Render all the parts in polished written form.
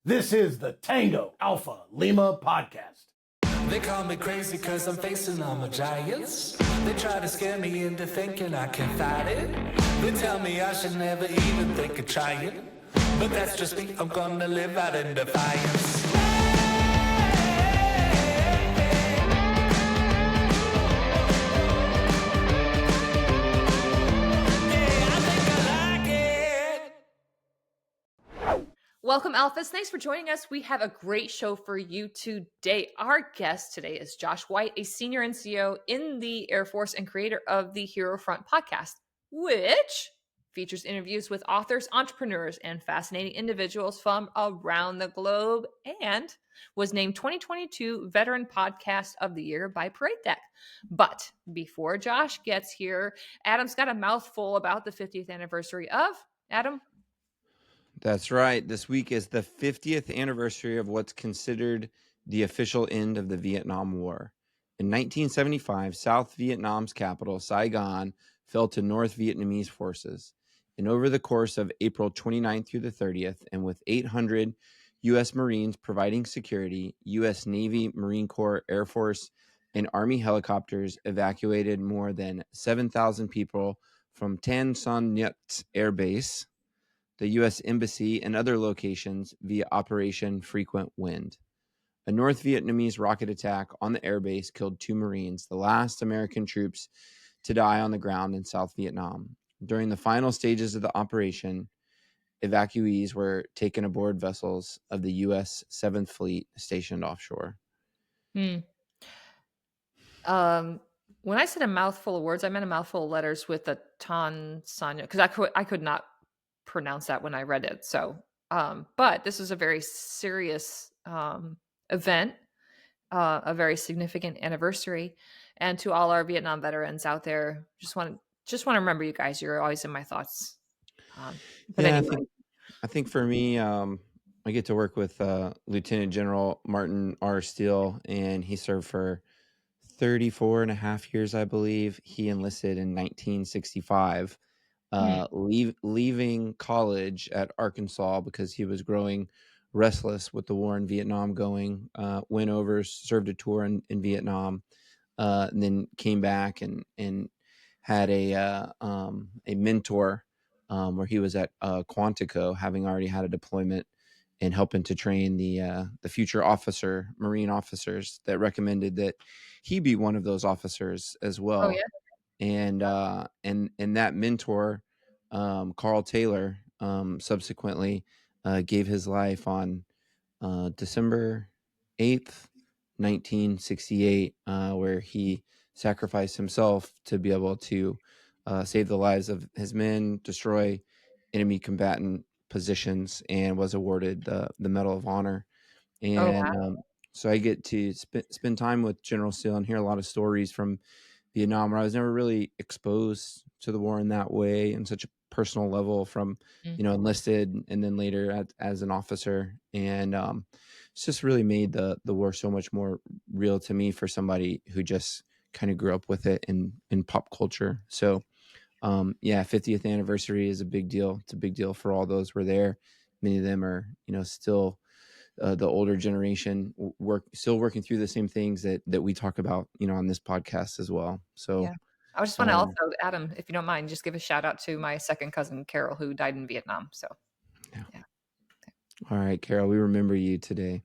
This is the Tango Alpha Lima podcast. They call me crazy cause I'm facing all my giants. They try to scare me into thinking I can fight it. They tell me I should never even think of trying. But that's just me, I'm gonna live out in defiance. Welcome, Alphas. Thanks for joining us. We have a great show for you today. Our guest today is Josh White, a senior NCO in the Air Force and creator of the HeroFront podcast, which features interviews with authors, entrepreneurs, and fascinating individuals from around the globe, and was named 2022 Veteran Podcast of the Year by Parade Deck. But before Josh gets here, Adam's got a mouthful about the 50th anniversary of Adam. That's right. This week is the 50th anniversary of what's considered the official end of the Vietnam War. In 1975, South Vietnam's capital, Saigon, fell to North Vietnamese forces. And over the course of April 29th through the 30th, and with 800 U.S. Marines providing security, U.S. Navy, Marine Corps, Air Force, and Army helicopters evacuated more than 7,000 people from Tan Son Nhut Air Base, the U.S. Embassy, and other locations via Operation Frequent Wind. A North Vietnamese rocket attack on the airbase killed 2 Marines, the last American troops to die on the ground in South Vietnam. During the final stages of the operation, evacuees were taken aboard vessels of the U.S. 7th Fleet stationed offshore. When I said a mouthful of words, I meant a mouthful of letters with a Tan Son, because I could not pronounce that when I read it. So, but this is a very serious event, a very significant anniversary, and to all our Vietnam veterans out there, just want to remember you guys. You're always in my thoughts. But yeah, anyway. I think for me, I get to work with Lieutenant General Martin R. Steele, and he served for 34 and a half years, I believe. He enlisted in 1965. Leaving college at Arkansas because he was growing restless with the war in Vietnam going, went over, served a tour in Vietnam, and then came back and had a mentor where he was at Quantico, having already had a deployment and helping to train the future Marine officers that recommended that he be one of those officers as well. Oh, yeah. And that mentor, Carl Taylor, subsequently gave his life on December 8th, 1968, where he sacrificed himself to be able to save the lives of his men, destroy enemy combatant positions, and was awarded the Medal of Honor. And wow. So I get to spend time with General Steele and hear a lot of stories from Vietnam, where I was never really exposed to the war in that way, in such a personal level, from enlisted and then later as an officer. And it's just really made the war so much more real to me for somebody who just kind of grew up with it in pop culture. So 50th anniversary is a big deal. It's a big deal for all those who were there. Many of them are still the older generation, still working through the same things that we talk about, on this podcast as well. So yeah. I just want to also, Adam, if you don't mind, just give a shout out to my second cousin, Carol, who died in Vietnam. So, yeah. All right, Carol, we remember you today.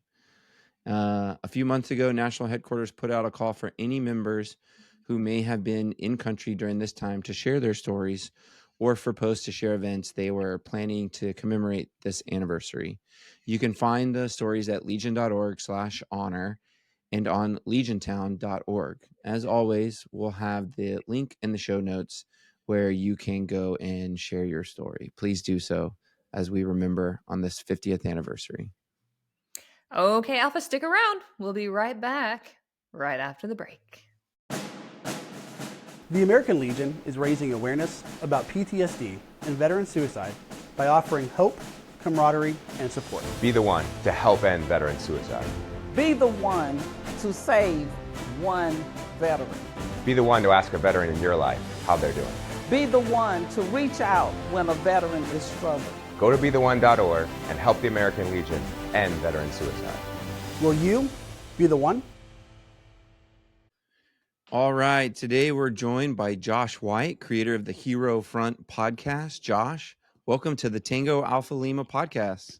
A few months ago, National Headquarters put out a call for any members who may have been in country during this time to share their stories, or for posts to share events they were planning to commemorate this anniversary. You can find the stories at legion.org/honor and on legiontown.org. As always, we'll have the link in the show notes where you can go and share your story. Please do so as we remember on this 50th anniversary. Okay, Alpha, stick around. We'll be right back right after the break. The American Legion is raising awareness about PTSD and veteran suicide by offering hope, camaraderie, and support. Be the one to help end veteran suicide. Be the one to save one veteran. Be the one to ask a veteran in your life how they're doing. Be the one to reach out when a veteran is struggling. Go to betheone.org and help the American Legion end veteran suicide. Will you be the one? All right. Today we're joined by Josh White, creator of the HeroFront podcast. Josh, welcome to the Tango Alpha Lima podcast.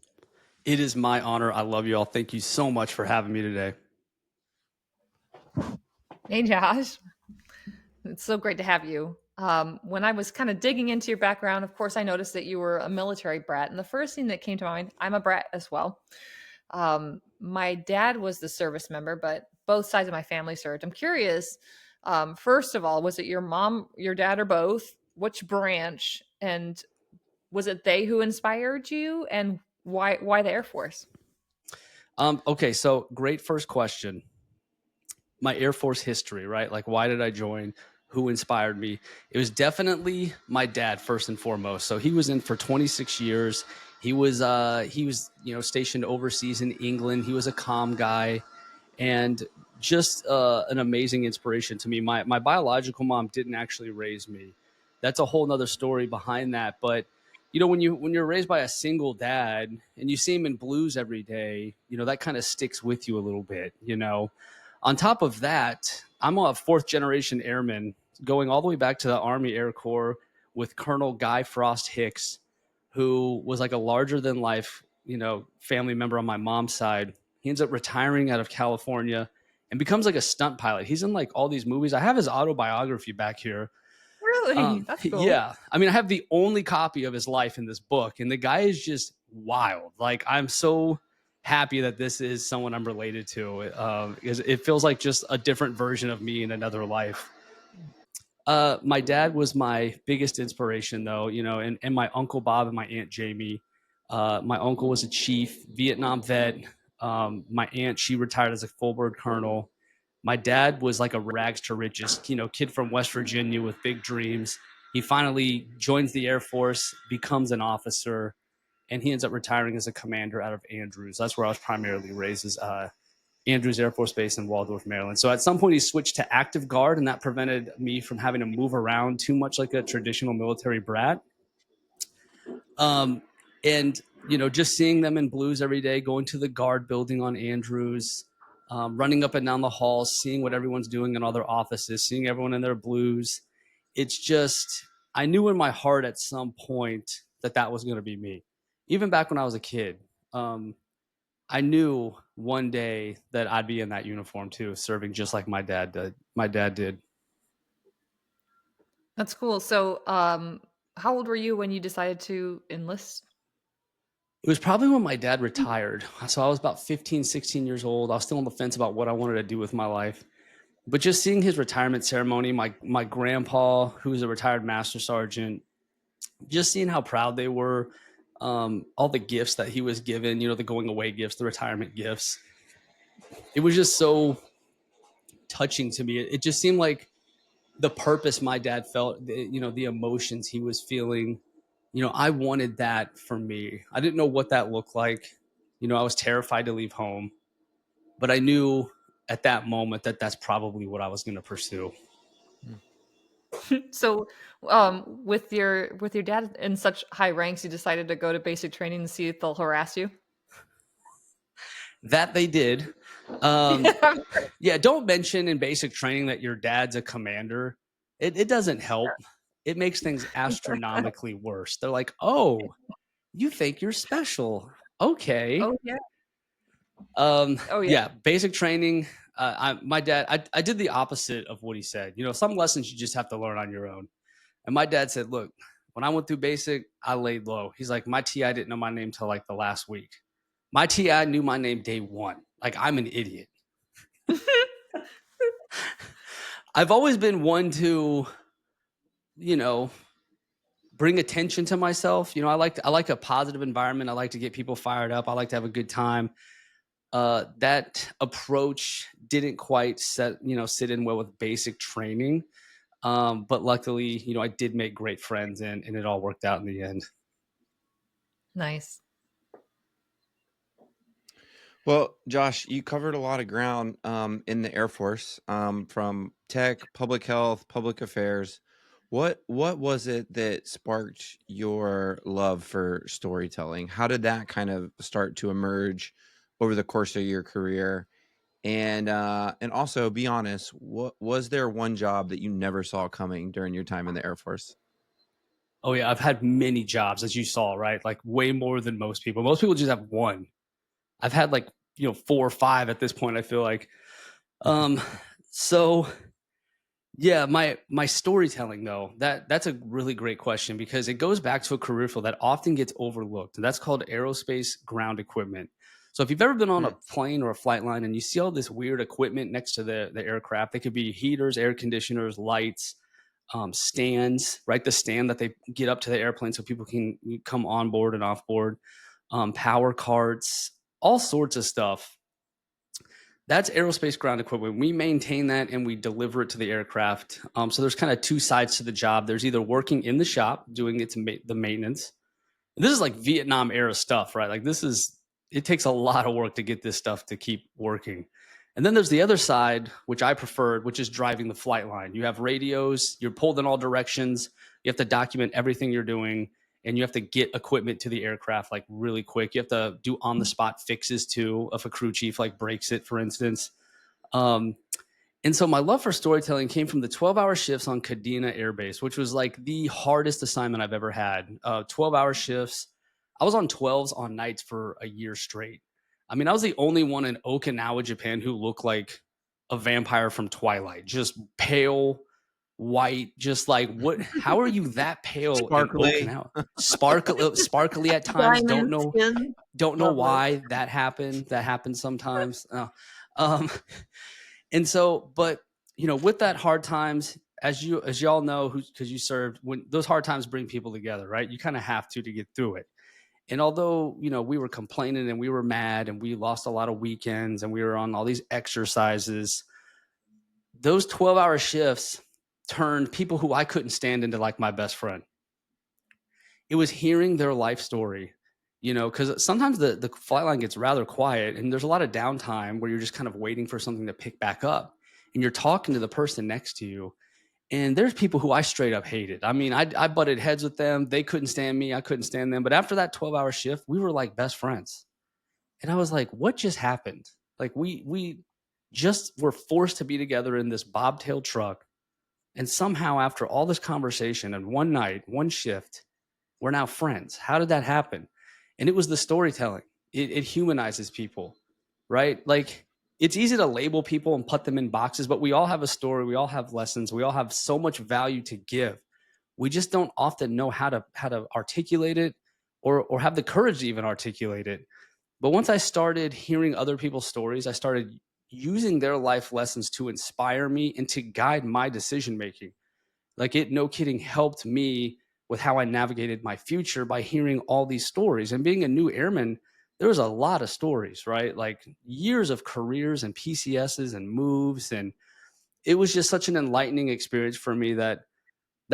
It is my honor. I love you all. Thank you so much for having me today. Hey, Josh. It's so great to have you. When I was kind of digging into your background, of course, I noticed that you were a military brat. And the first thing that came to mind, I'm a brat as well. My dad was the service member, but both sides of my family served. I'm curious, first of all, was it your mom, your dad, or both? Which branch? And was it they who inspired you? And why the Air Force? Okay, so great first question. My Air Force history, right? Like, why did I join? Who inspired me? It was definitely my dad first and foremost. So he was in for 26 years. He was stationed overseas in England. He was a comm guy, and just an amazing inspiration to me. My biological mom didn't actually raise me. That's a whole nother story behind that. But when you're raised by a single dad and you see him in blues every day, that kind of sticks with you a little bit. On top of that, I'm a fourth generation airman going all the way back to the Army Air Corps with Colonel Guy Frost Hicks, who was like a larger than life, family member on my mom's side. He ends up retiring out of California and becomes like a stunt pilot. He's in like all these movies. I have his autobiography back here. Really? That's cool. Yeah. I mean, I have the only copy of his life in this book, and the guy is just wild. Like, I'm so happy that this is someone I'm related to, because it feels like just a different version of me in another life. My dad was my biggest inspiration, though, and my Uncle Bob and my Aunt Jamie. My uncle was a chief, Vietnam vet. My aunt, she retired as a full bird colonel. My dad was like a rags to riches, kid from West Virginia with big dreams. He finally joins the Air Force, becomes an officer, and he ends up retiring as a commander out of Andrews. That's where I was primarily raised, is Andrews Air Force Base in Waldorf, Maryland. So at some point he switched to active guard, and that prevented me from having to move around too much like a traditional military brat. And just seeing them in blues every day, going to the guard building on Andrews, running up and down the halls, seeing what everyone's doing in other offices, seeing everyone in their blues. It's just, I knew in my heart at some point that was going to be me. Even back when I was a kid, I knew one day that I'd be in that uniform too, serving just like my dad did. That's cool. So, how old were you when you decided to enlist? It was probably when my dad retired. So I was about 15, 16 years old. I was still on the fence about what I wanted to do with my life. But just seeing his retirement ceremony, my grandpa, who was a retired master sergeant, just seeing how proud they were, all the gifts that he was given, the going away gifts, the retirement gifts. It was just so touching to me. It just seemed like the purpose my dad felt, the emotions he was feeling. I wanted that for me. I didn't know what that looked like. I was terrified to leave home, but I knew at that moment that that's probably what I was going to pursue. So, with your dad in such high ranks, you decided to go to basic training to see if they'll harass you. That they did. Yeah, don't mention in basic training that your dad's a commander. It doesn't help. It makes things astronomically worse. They're like, oh, you think you're special. Okay. Oh yeah. Oh yeah. Basic training. My dad, I did the opposite of what he said. Some lessons you just have to learn on your own. And my dad said, look, when I went through basic, I laid low. He's like, my TI didn't know my name till like the last week. My TI knew my name day one. Like, I'm an idiot. I've always been one to, bring attention to myself. I like a positive environment. I like to get people fired up. I like to have a good time. That approach didn't quite sit in well with basic training. But luckily, I did make great friends and it all worked out in the end. Nice. Well, Josh, you covered a lot of ground in the Air Force, from tech, public health, public affairs. What was it that sparked your love for storytelling? How did that kind of start to emerge over the course of your career? And also, be honest, what was there one job that you never saw coming during your time in the Air Force? Oh yeah, I've had many jobs, as you saw, right? Like way more than most people. Most people just have one. I've had like, 4 or 5 at this point, I feel like. Um, so yeah, my storytelling though, that's a really great question because it goes back to a career field that often gets overlooked, and that's called aerospace ground equipment. So if you've ever been on a Hmm. plane or a flight line and you see all this weird equipment next to the aircraft, they could be heaters, air conditioners, lights, stands, right? The stand that they get up to the airplane so people can come on board and off board, power carts, all sorts of stuff. That's aerospace ground equipment. We maintain that and we deliver it to the aircraft. So there's kind of two sides to the job. There's either working in the shop, doing it to the maintenance. And this is like Vietnam era stuff, right? Like it takes a lot of work to get this stuff to keep working. And then there's the other side, which I preferred, which is driving the flight line. You have radios, you're pulled in all directions. You have to document everything you're doing, and you have to get equipment to the aircraft like really quick. You have to do on the spot fixes too if a crew chief like breaks it, for instance. Um, and so my love for storytelling came from the 12-hour shifts on Kadena Air Base, which was like the hardest assignment I've ever had. 12-hour shifts. I was on 12s on nights for a year straight. I mean, I was the only one in Okinawa, Japan, who looked like a vampire from Twilight, just pale, white, just like what? How are you that pale Sparkly. in Okinawa? Sparkly at times. Diamond skin. Don't know Lovely. why that happened. That happens sometimes. Um, and so, but with that hard times, as y'all know, because you served, when those hard times bring people together, right? You kind of have to get through it. And although we were complaining and we were mad and we lost a lot of weekends and we were on all these exercises, those 12-hour shifts turned people who I couldn't stand into like my best friend. It was hearing their life story, because sometimes the flight line gets rather quiet and there's a lot of downtime where you're just kind of waiting for something to pick back up. And you're talking to the person next to you. And there's people who I straight up hated. I mean, I butted heads with them. They couldn't stand me. I couldn't stand them. But after that 12-hour shift, we were like best friends. And I was like, what just happened? Like we just were forced to be together in this bobtail truck. And somehow after all this conversation and one night, one shift, we're now friends. How did that happen? And it was the storytelling. It humanizes people, right? Like it's easy to label people and put them in boxes, but we all have a story. We all have lessons. We all have so much value to give. We just don't often know how to articulate it or have the courage to even articulate it. But once I started hearing other people's stories, I started using their life lessons to inspire me and to guide my decision making. Like it, no kidding, helped me with how I navigated my future by hearing all these stories. And being a new airman, there was a lot of stories, right? Like years of careers and PCSs and moves. And it was just such an enlightening experience for me that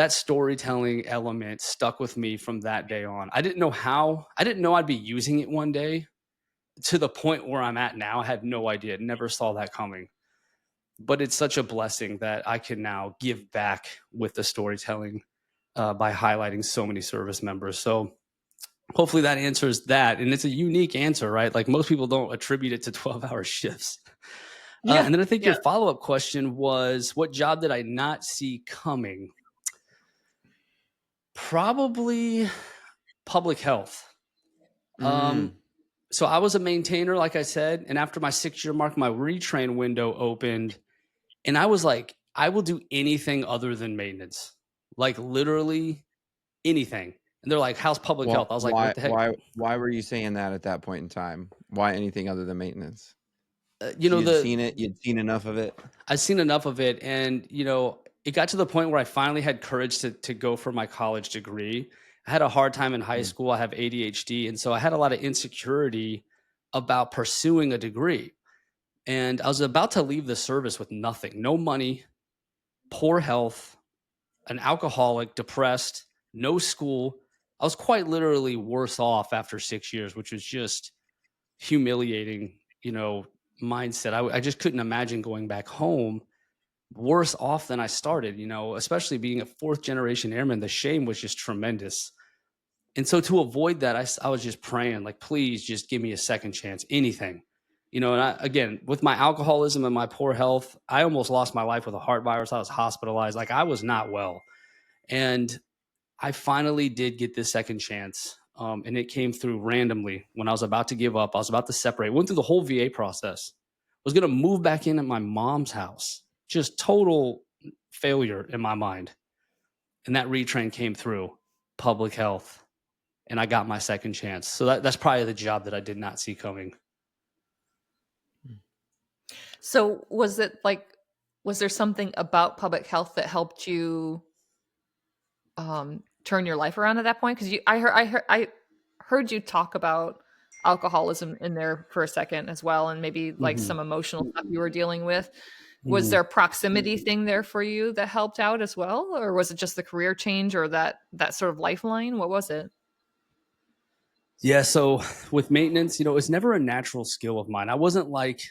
storytelling element stuck with me from that day on. I didn't know I'd be using it one day to the point where I'm at now. I had no idea, never saw that coming. But it's such a blessing that I can now give back with the storytelling by highlighting so many service members. So hopefully that answers that. And it's a unique answer, right? Like most people don't attribute it to 12-hour shifts. And then I think your follow-up question was, what job did I not see coming? Probably public health. So I was a maintainer, like I said, and after my 6-year mark, my retrain window opened, and I was like, I will do anything other than maintenance, like literally anything. And they're like, how's public health? I was like, what the heck? Why were you saying that at that point in time? Why anything other than maintenance? You'd seen enough of it. I've seen enough of it. And, it got to the point where I finally had courage to go for my college degree. I had a hard time in high school. I have ADHD. And so I had a lot of insecurity about pursuing a degree. And I was about to leave the service with nothing, no money, poor health, an alcoholic, depressed, no school. I was quite literally worse off after 6 years, which was just humiliating, mindset. I just couldn't imagine going back home. worse off than I started, especially being a fourth generation airman. The shame was just tremendous. And so to avoid that, I was just praying, like, please just give me a second chance, anything. And again, with my alcoholism and my poor health, I almost lost my life with a heart virus. I was hospitalized. Like, I was not well. And I finally did get this second chance. And it came through randomly when I was about to give up. I was about to separate, went through the whole VA process, was going to move back in at my mom's house. Just total failure in my mind. And that retrain came through, public health, and I got my second chance. So that's probably the job that I did not see coming. So was there something about public health that helped you turn your life around at that point? Because I heard you talk about alcoholism in there for a second as well, and maybe like some emotional stuff you were dealing with. Was there a proximity thing there for you that helped out as well, or was it just the career change or that sort of lifeline? What was it? Yeah, so with maintenance, it's never a natural skill of mine. I wasn't like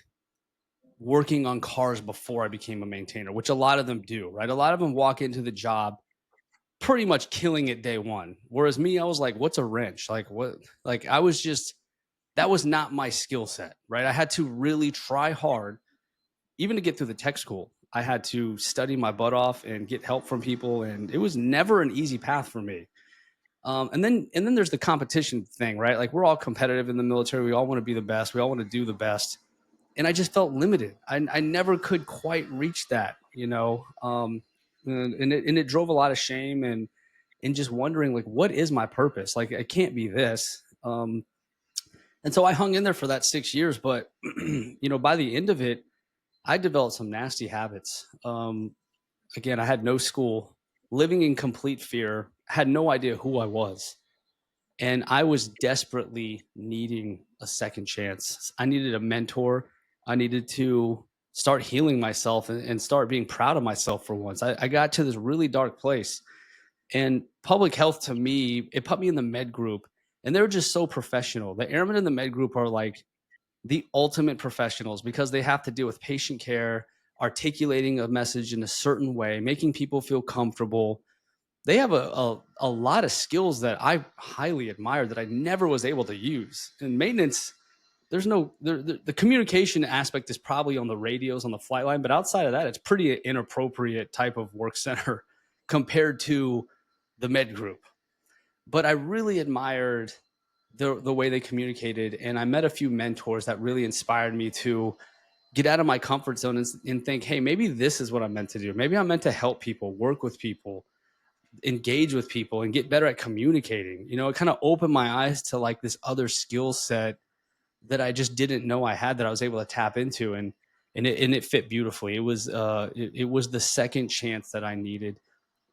working on cars before I became a maintainer, which a lot of them do, right? A lot of them walk into the job pretty much killing it day one. Whereas me, I was like, what's a wrench? Like, what? Like, that was not my skill set, right? I had to really try hard, even to get through the tech school. I had to study my butt off and get help from people. And it was never an easy path for me. And then there's the competition thing, right? Like, we're all competitive in the military. We all want to be the best. We all want to do the best. And I just felt limited. I never could quite reach that, and it drove a lot of shame and just wondering, like, what is my purpose? Like, I can't be this. And so I hung in there for that 6 years. But, by the end of it, I developed some nasty habits. Again, I had no school, living in complete fear, had no idea who I was. And I was desperately needing a second chance. I needed a mentor. I needed to start healing myself and start being proud of myself for once. I got to this really dark place. And public health, to me, it put me in the med group. And they're just so professional. The airmen in the med group are like the ultimate professionals because they have to deal with patient care, articulating a message in a certain way, making people feel comfortable. They have a lot of skills that I highly admire that I never was able to use. In maintenance, there's the communication aspect is probably on the radios on the flight line, but outside of that, it's pretty inappropriate type of work center compared to the med group. But I really admired the way they communicated, and I met a few mentors that really inspired me to get out of my comfort zone and think, hey, maybe this is what I'm meant to do. Maybe I'm meant to help people, work with people, engage with people, and get better at communicating. It kind of opened my eyes to like this other skill set that I just didn't know I had that I was able to tap into, and it fit beautifully. It was the second chance that I needed,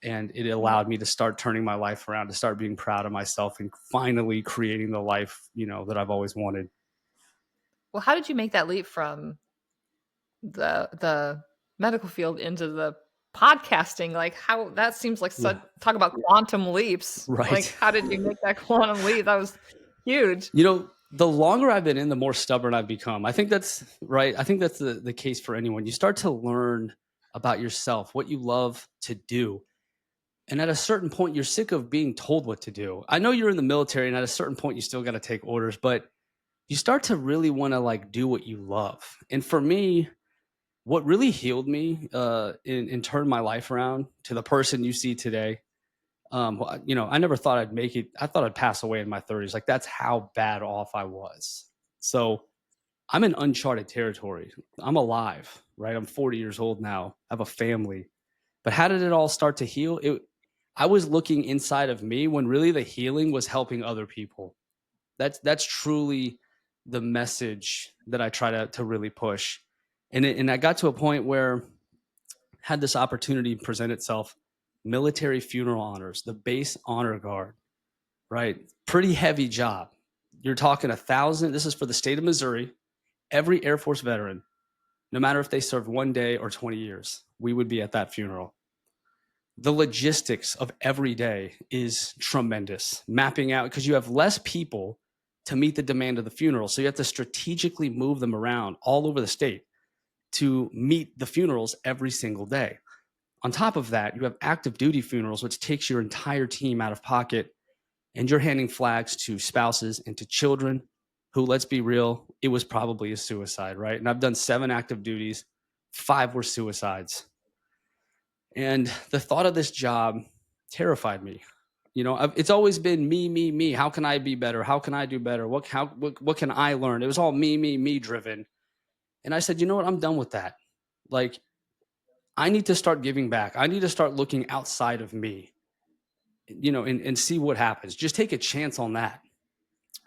and it allowed me to start turning my life around, to start being proud of myself, and finally creating the life that I've always wanted. Well, how did you make that leap from the medical field into the podcasting? Like, how that seems like such, talk about quantum leaps, right? Like, how did you make that quantum leap? That was huge. The longer I've been in, the more stubborn I've become. I think that's right. I think that's the case for anyone. You start to learn about yourself, what you love to do. And at a certain point, you're sick of being told what to do. I know you're in the military, and at a certain point, you still got to take orders, but you start to really want to like do what you love. And for me, what really healed me and turned my life around to the person you see today, I never thought I'd make it. I thought I'd pass away in my 30s. Like, that's how bad off I was. So I'm in uncharted territory. I'm alive, right? I'm 40 years old now. I have a family. But how did it all start to heal? I was looking inside of me when really the healing was helping other people. That's truly the message that I try to really push. And I got to a point where had this opportunity present itself. Military funeral honors, the base honor guard, right? Pretty heavy job. You're talking 1,000. This is for the state of Missouri. Every Air Force veteran, no matter if they served 1 day or 20 years, we would be at that funeral. The logistics of every day is tremendous. Mapping out, because you have less people to meet the demand of the funeral. So you have to strategically move them around all over the state to meet the funerals every single day. On top of that, you have active duty funerals, which takes your entire team out of pocket, and you're handing flags to spouses and to children who, let's be real, it was probably a suicide, right? And I've done 7 active duties, 5 were suicides. And the thought of this job terrified me. It's always been me. How can I be better? How can I do better? What can I learn? It was all me driven. And I said, you know what? I'm done with that. Like, I need to start giving back. I need to start looking outside of me, and see what happens. Just take a chance on that.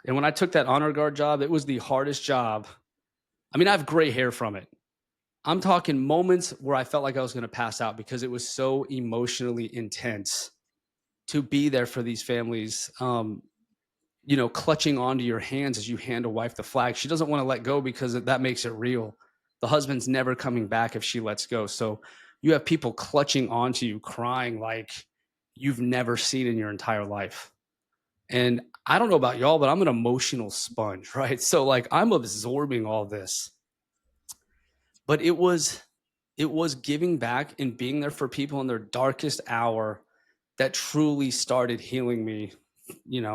And when I took that honor guard job, it was the hardest job. I mean, I have gray hair from it. I'm talking moments where I felt like I was going to pass out because it was so emotionally intense to be there for these families, clutching onto your hands as you hand a wife the flag. She doesn't want to let go because that makes it real. The husband's never coming back if she lets go. So you have people clutching onto you, crying like you've never seen in your entire life. And I don't know about y'all, but I'm an emotional sponge, right? So like I'm absorbing all this. But it was giving back and being there for people in their darkest hour that truly started healing me,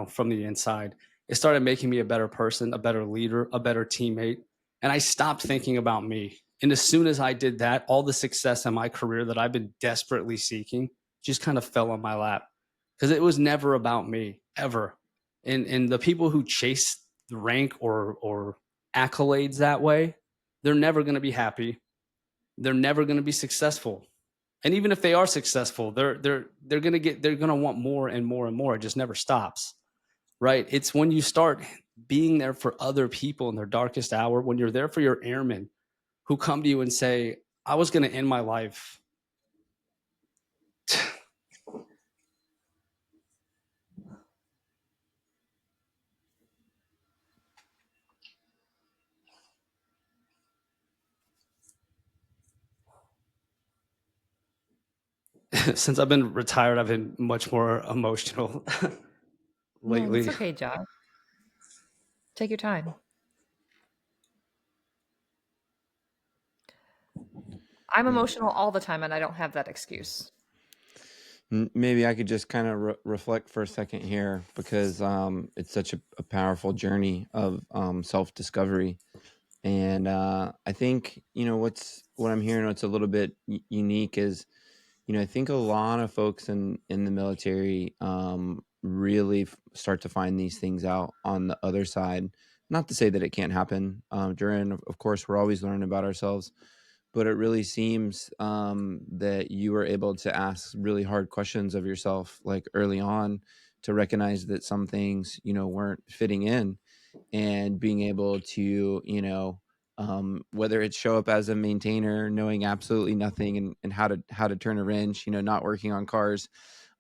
from the inside. It started making me a better person, a better leader, a better teammate. And I stopped thinking about me. And as soon as I did that, all the success in my career that I've been desperately seeking just kind of fell on my lap because it was never about me, ever. And the people who chase the rank or accolades that way, they're never going to be happy. They're never going to be successful. And even if they are successful, they're going to want more and more and more. It just never stops, right? It's when you start being there for other people in their darkest hour, when you're there for your airmen who come to you and say, I was going to end my life. Since I've been retired, I've been much more emotional lately. It's okay, Josh. Take your time. I'm emotional all the time, and I don't have that excuse. Maybe I could just kind of reflect for a second here because it's such a powerful journey of self-discovery. And I think, what I'm hearing, what's a little bit unique is, I think a lot of folks in the military really start to find these things out on the other side. Not to say that it can't happen. Of course, we're always learning about ourselves. But it really seems that you were able to ask really hard questions of yourself, like early on, to recognize that some things, weren't fitting in, and being able to, whether it show up as a maintainer, knowing absolutely nothing and how to turn a wrench, not working on cars.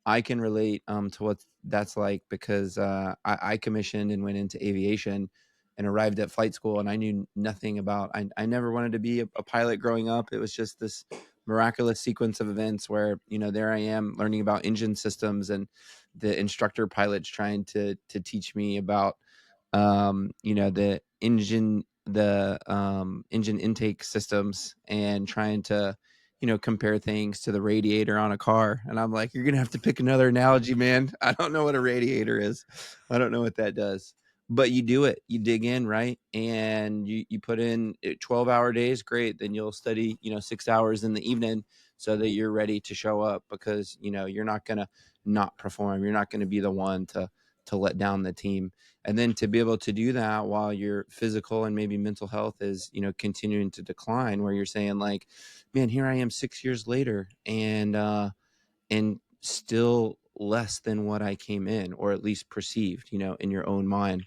I can relate to what that's like because I commissioned and went into aviation and arrived at flight school, and I knew nothing about. I never wanted to be a pilot growing up. It was just this miraculous sequence of events where there I am learning about engine systems, and the instructor pilot's trying to teach me about the engine intake systems, and trying to compare things to the radiator on a car. And I'm like, you're gonna have to pick another analogy, man. I don't know what a radiator is. I don't know what that does. But you do it, you dig in, right? And you put in 12-hour days, great. Then you'll study 6 hours in the evening so that you're ready to show up, because you're not gonna not perform. You're not gonna be the one to let down the team. And then to be able to do that while your physical and maybe mental health is continuing to decline, where you're saying like, man, here I am 6 years later, and still less than what I came in, or at least perceived in your own mind,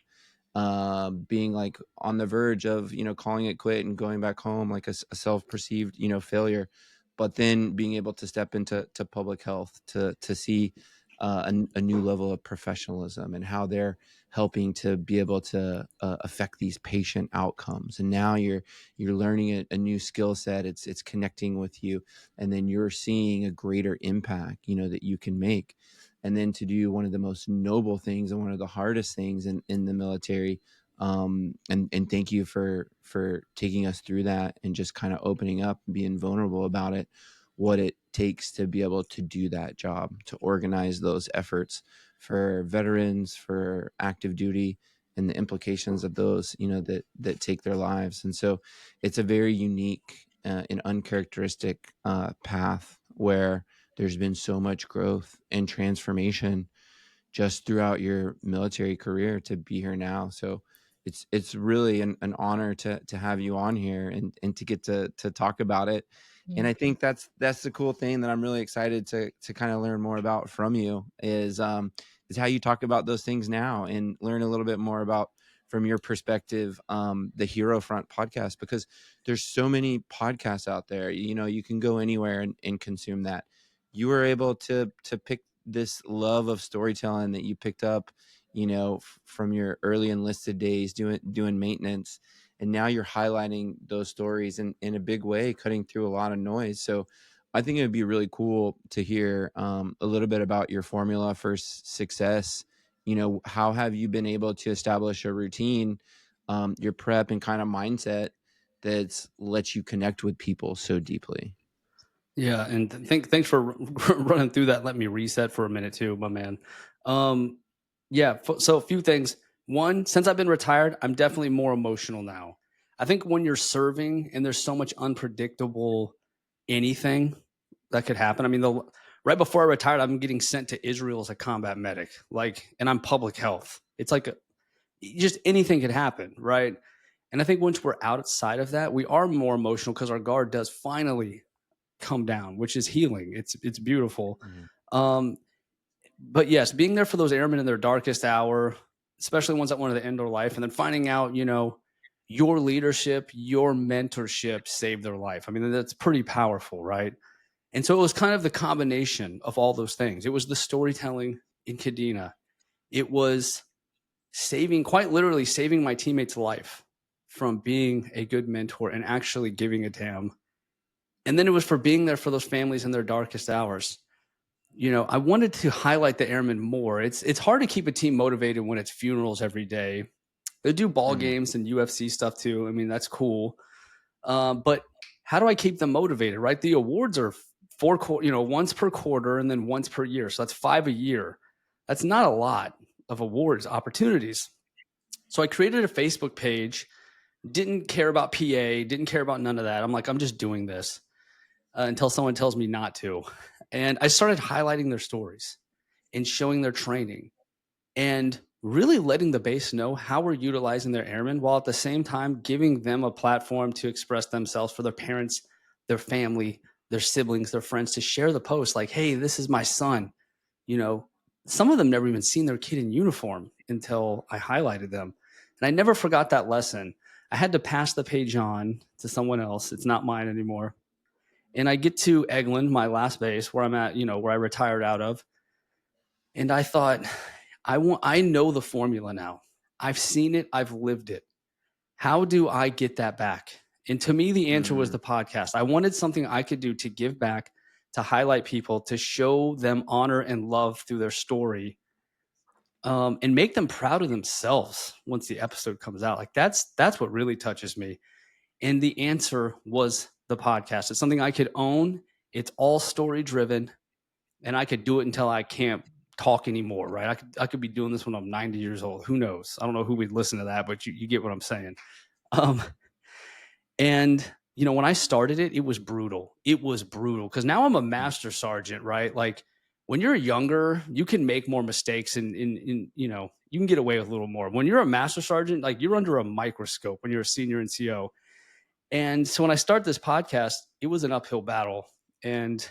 being like on the verge of calling it quit and going back home, like a self-perceived failure. But then being able to step into public health to see a new level of professionalism, and how they're helping to be able to affect these patient outcomes. And now you're learning a new skill set. It's connecting with you, and then you're seeing a greater impact that you can make. And then to do one of the most noble things and one of the hardest things in the military, And thank you for taking us through that and just kind of opening up and being vulnerable about it, what it takes to be able to do that job, to organize those efforts for veterans, for active duty, and the implications of those, that take their lives. And so it's a very unique and uncharacteristic path where there's been so much growth and transformation just throughout your military career to be here now. So it's really an honor to have you on here and to get to talk about it. And I think that's the cool thing that I'm really excited to kind of learn more about from you is how you talk about those things now and learn a little bit more about, from your perspective, the HeroFront podcast, because there's so many podcasts out there. You can go anywhere and consume that. You were able to pick this love of storytelling that you picked up, from your early enlisted days doing maintenance. And now you're highlighting those stories in a big way, cutting through a lot of noise. So I think it would be really cool to hear a little bit about your formula for success. How have you been able to establish a routine, your prep and kind of mindset that's lets you connect with people so deeply? Yeah, and thanks for running through that. Let me reset for a minute too, my man. So a few things. One, since I've been retired, I'm definitely more emotional now. I think when you're serving and there's so much unpredictable anything that could happen. I mean, right before I retired, I'm getting sent to Israel as a combat medic, and I'm public health. It's just anything could happen, right? And I think once we're outside of that, we are more emotional because our guard does finally come down, which is healing. It's beautiful. Mm-hmm. But yes, being there for those airmen in their darkest hour, especially ones that wanted to end their life, and then finding out, your leadership, your mentorship saved their life. I mean, that's pretty powerful, right? And so it was kind of the combination of all those things. It was the storytelling in Kadena. It was quite literally saving my teammate's life from being a good mentor and actually giving a damn. And then it was for being there for those families in their darkest hours. I wanted to highlight the airmen more. It's hard to keep a team motivated when it's funerals every day. They do ball games and UFC stuff too. I mean, that's cool. But how do I keep them motivated, right? The awards are once per quarter and then once per year. So that's 5 a year. That's not a lot of awards opportunities. So I created a Facebook page, didn't care about PA, didn't care about none of that. I'm like, I'm just doing this until someone tells me not to. And I started highlighting their stories and showing their training and really letting the base know how we're utilizing their airmen, while at the same time giving them a platform to express themselves for their parents, their family, their siblings, their friends, to share the post like, hey, this is my son. Some of them never even seen their kid in uniform until I highlighted them. And I never forgot that lesson. I had to pass the page on to someone else. It's not mine anymore. And I get to Eglin, my last base, where I'm at, where I retired out of. And I thought, I know the formula now. I've seen it. I've lived it. How do I get that back? And to me, the answer was the podcast. I wanted something I could do to give back, to highlight people, to show them honor and love through their story, and make them proud of themselves once the episode comes out. Like that's what really touches me. And the answer was the podcast. It's something I could own. It's all story driven, and I could do it until I can't talk anymore, right? I could be doing this when I'm 90 years old. Who knows? I don't know who would listen to that, but you get what I'm saying. And when I started it, it was brutal. It was brutal because now I'm a master sergeant, right? Like when you're younger, you can make more mistakes and you can get away with a little more. When you're a master sergeant, like you're under a microscope when you're a senior NCO. And so when I started this podcast, it was an uphill battle, and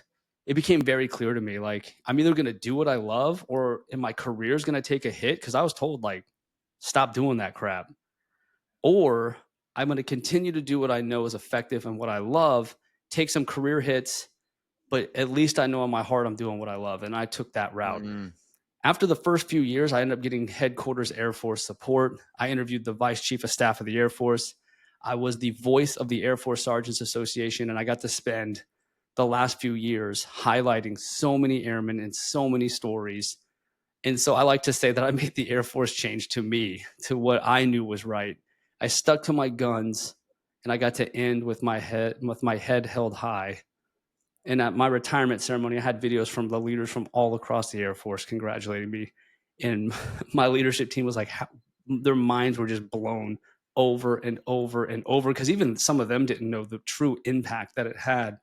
it became very clear to me, like, I'm either going to do what I love or my career is going to take a hit, because I was told, like, stop doing that crap, or I'm going to continue to do what I know is effective and what I love, take some career hits, but at least I know in my heart I'm doing what I love. And I took that route. After the first few years, I ended up getting headquarters Air Force support. I interviewed the Vice Chief of Staff of the Air Force. I was the voice of the Air Force Sergeants Association, and I got to spend the last few years highlighting so many airmen and so many stories. And so I like to say that I made the Air Force change to me, to what I knew was right. I stuck to my guns, and I got to end with my head held high. And at my retirement ceremony, I had videos from the leaders from all across the Air Force congratulating me. And my leadership team was like, their minds were just blown over and over and over, because even some of them didn't know the true impact that it had.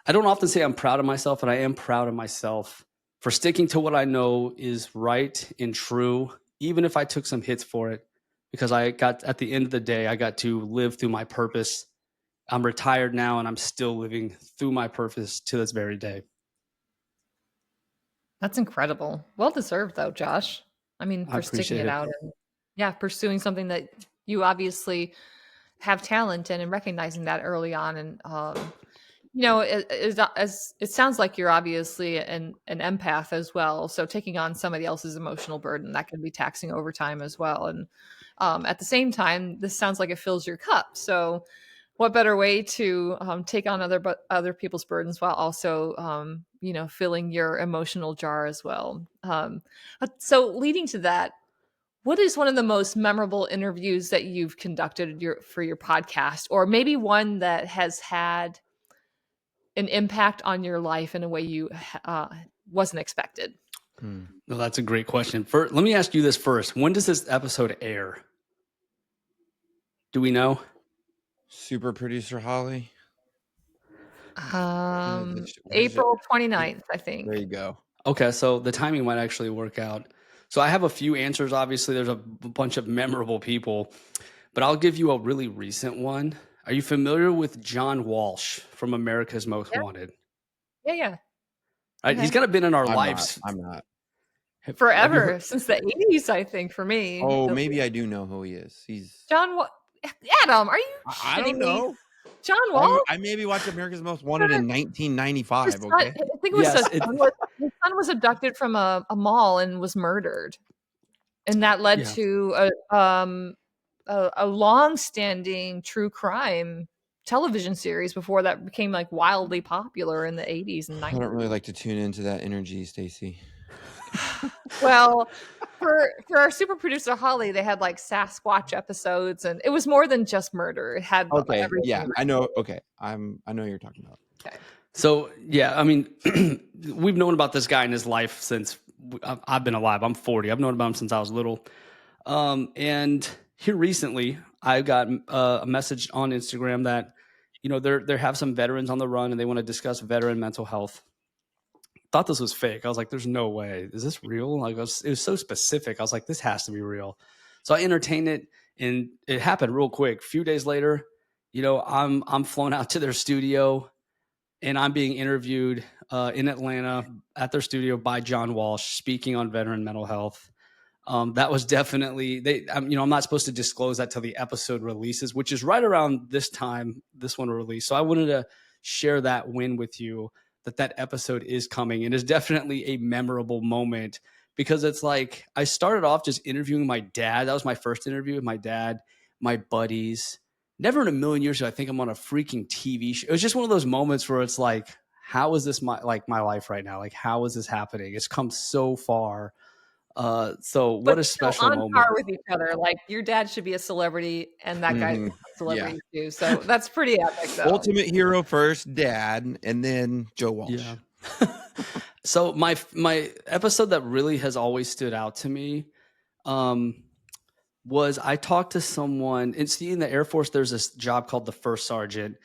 I don't often say I'm proud of myself, and I am proud of myself for sticking to what I know is right and true, even if I took some hits for it, because at the end of the day, I got to live through my purpose. I'm retired now, and I'm still living through my purpose to this very day. That's incredible. Well deserved, though, Josh. I mean, I for sticking appreciate it it. out and pursuing something that you obviously have talent in, and recognizing that early on. And it sounds like you're obviously an empath as well. So taking on somebody else's emotional burden, that can be taxing over time as well. And at the same time, this sounds like it fills your cup. So what better way to take on other people's burdens while also filling your emotional jar as well. So leading to that, what is one of the most memorable interviews that you've conducted for your podcast, or maybe one that has had an impact on your life in a way you wasn't expected? No, that's a great question. Let me ask you this first. When does this episode air? Do we know? Super producer Holly. April 29th, I think. There you go. Okay, so the timing might actually work out. So I have a few answers. Obviously, there's a bunch of memorable people, but I'll give you a really recent one. Are you familiar with John Walsh from America's Most Wanted? Yeah. Right? He's kind of been in our I'm lives. I'm not. Forever, since the 80s, I think, for me. Oh, maybe I do know who he is. He's John Adam, are you I don't know. me? John Walsh? I maybe watched America's Most Wanted in 1995. Okay. I think it was his son was abducted from a mall and was murdered, and that led to a long-standing true crime television series before that became like wildly popular in the 80s and 90s. I don't really like to tune into that energy, Stacy. Well, for our super producer Holly, they had like Sasquatch episodes, and it was more than just murder. It had everything. Yeah, I know. Okay, I know what you're talking about. Okay. So yeah, I mean, we've known about this guy in his life since I've been alive. I'm 40. I've known about him since I was little. And here recently, I got a message on Instagram that they have some veterans on the run, and they want to discuss veteran mental health. Thought this was fake. I was like, there's no way. Is this real? Like, it was so specific. I was like, this has to be real. So I entertained it, and it happened real quick. A few days later, I'm flown out to their studio, and I'm being interviewed in Atlanta at their studio by John Walsh, speaking on veteran mental health. That was definitely I'm not supposed to disclose that till the episode releases, which is right around this time this one will release. So I wanted to share that win with you, that episode is coming, and is definitely a memorable moment, because it's like I started off just interviewing my dad. That was my first interview with my dad, my buddies. Never in a million years did I think I'm on a freaking TV show. It was just one of those moments where it's like, how is this my life right now? Like, how is this happening? It's come so far. So what a special on moment. par with each other. Like, your dad should be a celebrity, and that guy's a celebrity too. So that's pretty epic, though. Ultimate hero first, dad, and then Joe Walsh. Yeah. So my episode that really has always stood out to me was I talked to someone. And see, in the Air Force, there's this job called the first sergeant.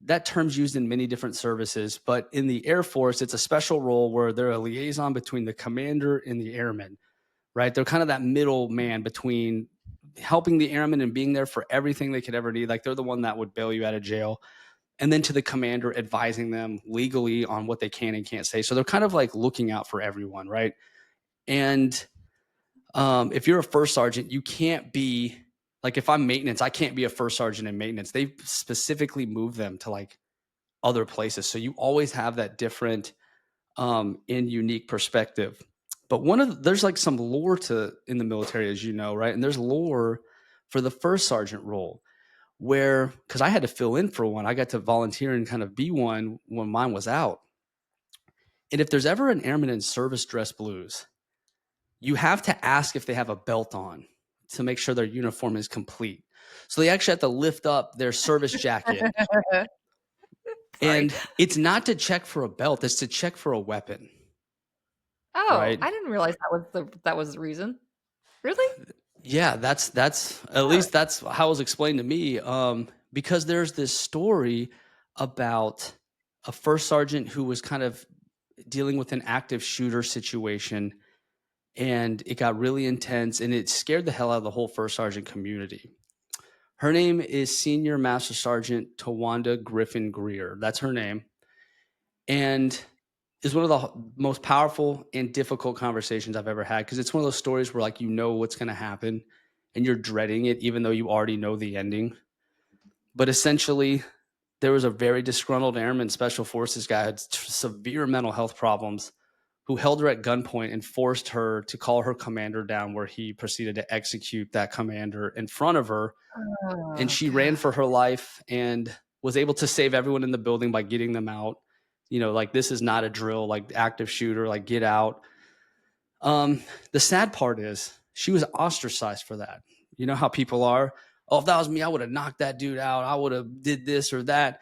That term's used in many different services, but in the Air Force, it's a special role where they're a liaison between the commander and the airman, right? They're kind of that middle man between helping the airmen and being there for everything they could ever need. Like, they're the one that would bail you out of jail. And then to the commander, advising them legally on what they can and can't say. So they're kind of like looking out for everyone, right? And if you're a first sergeant, you can't be like, if I'm maintenance, I can't be a first sergeant in maintenance. They specifically move them to like other places. So you always have that different and unique perspective. But there's like some lore in the military, as you know, right? And there's lore for the first sergeant role, where, because I had to fill in for one, I got to volunteer and kind of be one when mine was out. And if there's ever an airman in service dress blues, you have to ask if they have a belt on to make sure their uniform is complete. So they actually have to lift up their service jacket. And it's not to check for a belt, it's to check for a weapon. Oh, right? I didn't realize that was the reason. Really? Yeah, that's at least that's how it was explained to me. Because there's this story about a first sergeant who was kind of dealing with an active shooter situation, and it got really intense, and it scared the hell out of the whole first sergeant community. Her name is Senior Master Sergeant Tawanda Griffin Greer. That's her name. And is one of the most powerful and difficult conversations I've ever had, because it's one of those stories where, like, you know what's going to happen and you're dreading it, even though you already know the ending. But essentially, there was a very disgruntled airman special forces guy who had severe mental health problems, who held her at gunpoint and forced her to call her commander down, where he proceeded to execute that commander in front of her. And she ran for her life and was able to save everyone in the building by getting them out. You know, like, this is not a drill, like active shooter, like, get out. The sad part is she was ostracized for that. You know how people are. Oh, if that was me, I would have knocked that dude out. I would have did this or that.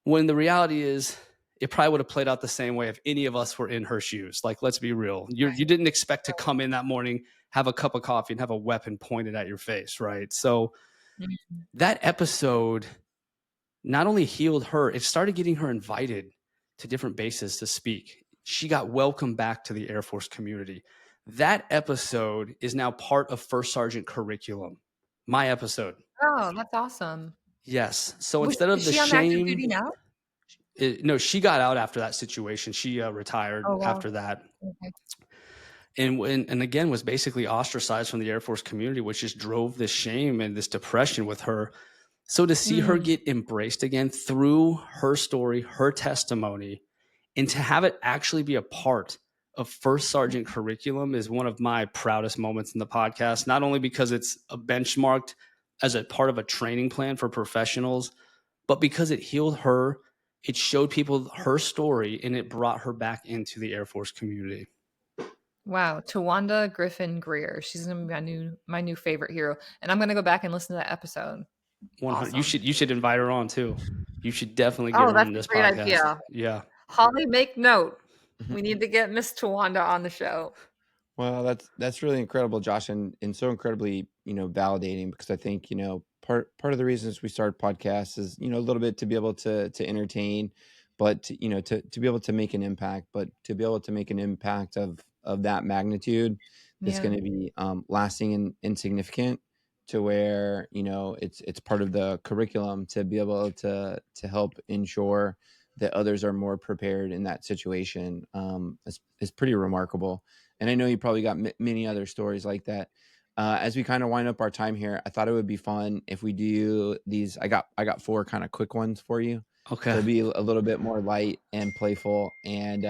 When the reality is, it probably would have played out the same way if any of us were in her shoes. Like, let's be real. You didn't expect to come in that morning, have a cup of coffee, and have a weapon pointed at your face, right? So that episode not only healed her, it started getting her invited to different bases to speak. She got welcomed back to the Air Force community. That episode is now part of First Sergeant curriculum. My episode. Oh, that's awesome. Yes. So instead of the shame, on active duty now? No, she got out after that situation. She retired after that. Okay. And again was basically ostracized from the Air Force community, which just drove this shame and this depression with her. So to see her get embraced again through her story, her testimony, and to have it actually be a part of First Sergeant curriculum is one of my proudest moments in the podcast, not only because it's benchmarked as a part of a training plan for professionals, but because it healed her, it showed people her story, and it brought her back into the Air Force community. Wow, Tawanda Griffin Greer. She's gonna be my new favorite hero, and I'm gonna go back and listen to that episode. 100. Awesome. You should invite her on too. You should definitely get her in this great podcast. Idea. Yeah. Holly, make note. We need to get Miss Tawanda on the show. Well, that's really incredible, Josh, and so incredibly, validating, because I think, part of the reasons we start podcasts is, a little bit to be able to entertain, but to be able to make an impact, but to be able to make an impact of that magnitude that's going to be lasting and significant, to where, it's part of the curriculum to be able to help ensure that others are more prepared in that situation, is pretty remarkable. And I know you probably got many other stories like that. As we kind of wind up our time here, I thought it would be fun if we do these. I got 4 kind of quick ones for you. Okay. To be a little bit more light and playful. And